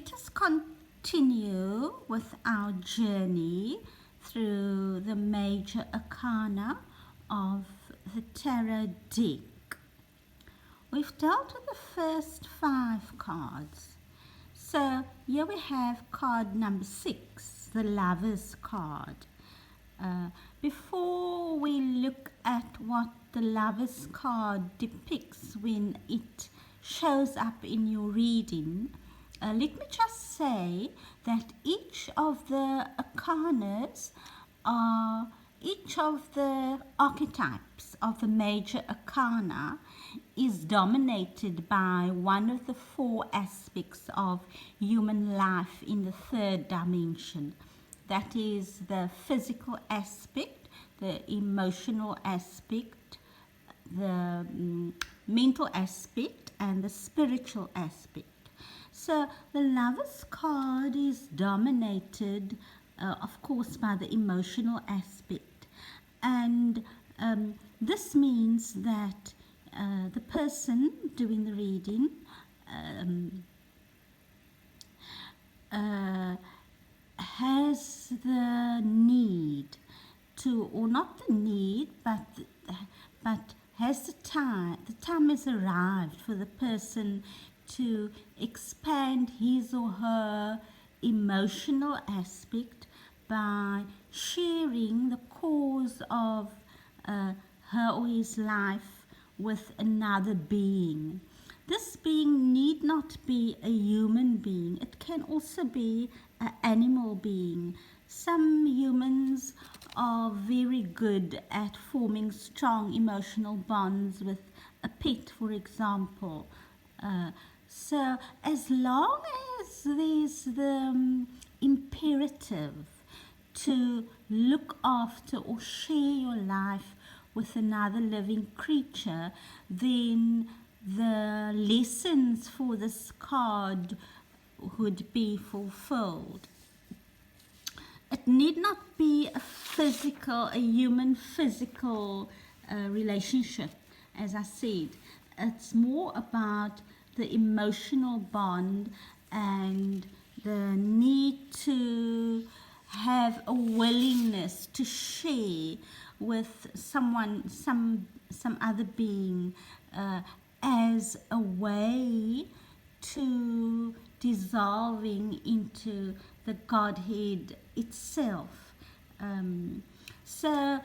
let us continue with our journey through the major arcana of the tarot deck. We've dealt with the first 5 cards. So here we have card number 6, the Lovers card. Before we look at what the Lovers card depicts when it shows up in your reading, let me just say that each of the arcanas are, each of the archetypes of the major arcana is dominated by one of the 4 aspects of human life in the 3rd dimension. That is the physical aspect, the emotional aspect, the mental aspect, and the spiritual aspect. So the Lovers card is dominated, of course, by the emotional aspect. And this means that the person doing the reading has the need to, or not the need, but has the time has arrived for the person to expand his or her emotional aspect by sharing the cause of her or his life with another being. This being need not be a human being. It can also be an animal being. Some humans are very good at forming strong emotional bonds with a pet, for example. So as long as there's the imperative to look after or share your life with another living creature, then the lessons for this card would be fulfilled. It need not be a human physical relationship, as I said. It's more about the emotional bond and the need to have a willingness to share with someone, some other being, as a way to dissolving into the Godhead itself. So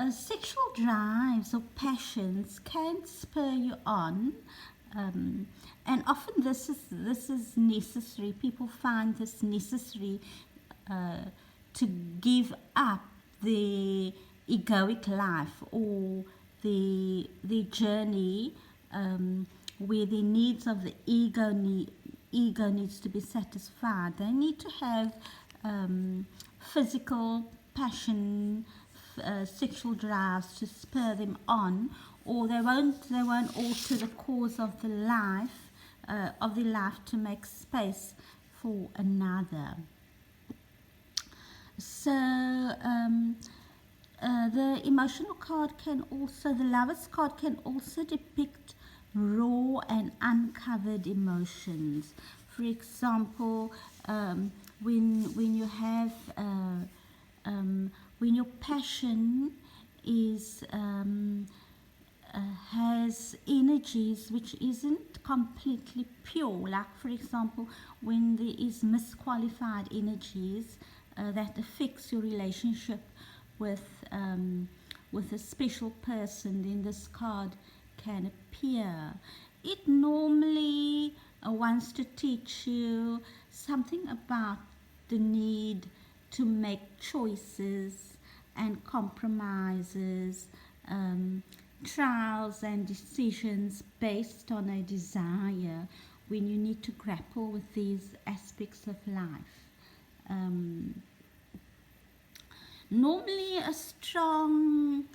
sexual drives or passions can spur you on, and often this is necessary. People find this necessary to give up their egoic life or the journey where the needs of the ego needs to be satisfied. They need to have physical passion, sexual drives to spur them on, or they won't alter the cause of the life to make space for another. So the emotional card the Lovers card can also depict raw and uncovered emotions. For example, when you have when your passion is has energies which isn't completely pure, like for example when there is misqualified energies that affects your relationship with a special person, then this card can appear. It normally wants to teach you something about the need to make choices and compromises, trials and decisions based on a desire when you need to grapple with these aspects of life. Normally a strong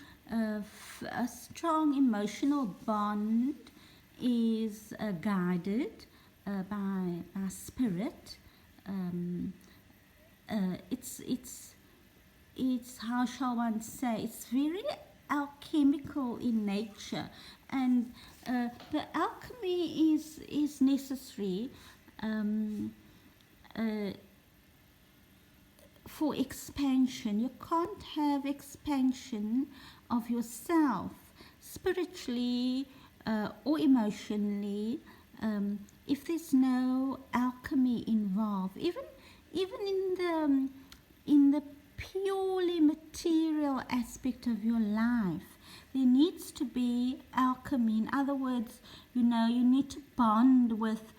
emotional bond is guided by spirit. It's how shall one say, it's very alchemical in nature, and the alchemy is necessary, for expansion. You can't have expansion of yourself spiritually or emotionally if there's no alchemy involved. Even in the purely material aspect of your life, there needs to be alchemy. In other words, you need to bond with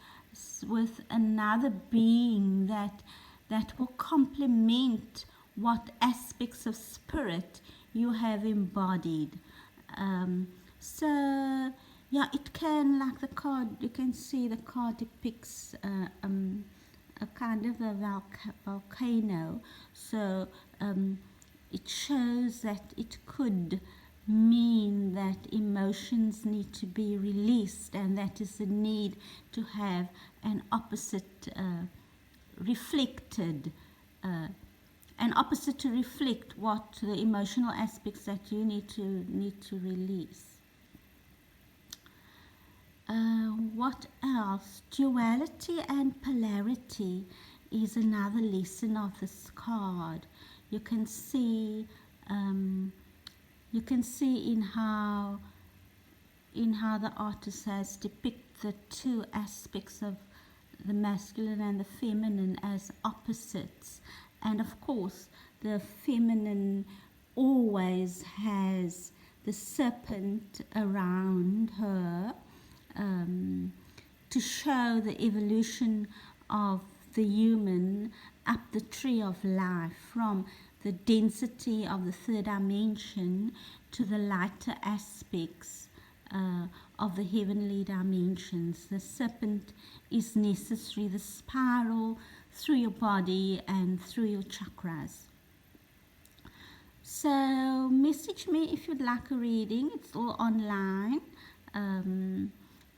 another being that will complement what aspects of spirit you have embodied. So yeah, it can, like the card, you can see the card depicts a kind of a volcano. So it shows that it could mean that emotions need to be released, and that is the need to have an opposite reflected, an opposite to reflect what the emotional aspects that you need to release. What else? Duality and polarity is another lesson of this card. You can see in how the artist has depicted the two aspects of the masculine and the feminine as opposites. And of course, the feminine always has the serpent around her, to show the evolution of the human up the tree of life, from the density of the third dimension to the lighter aspects of the heavenly dimensions. The serpent is necessary, the spiral through your body and through your chakras. So message me if you'd like a reading. It's all online.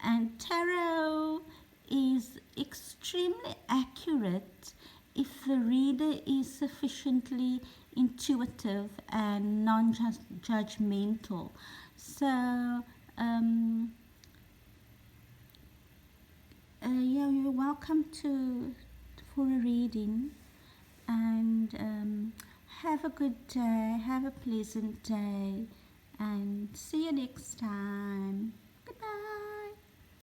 And tarot is extremely accurate if the reader is sufficiently intuitive and non-judgmental. So yeah, you're welcome for a reading, and have a good day, have a pleasant day, and see you next time.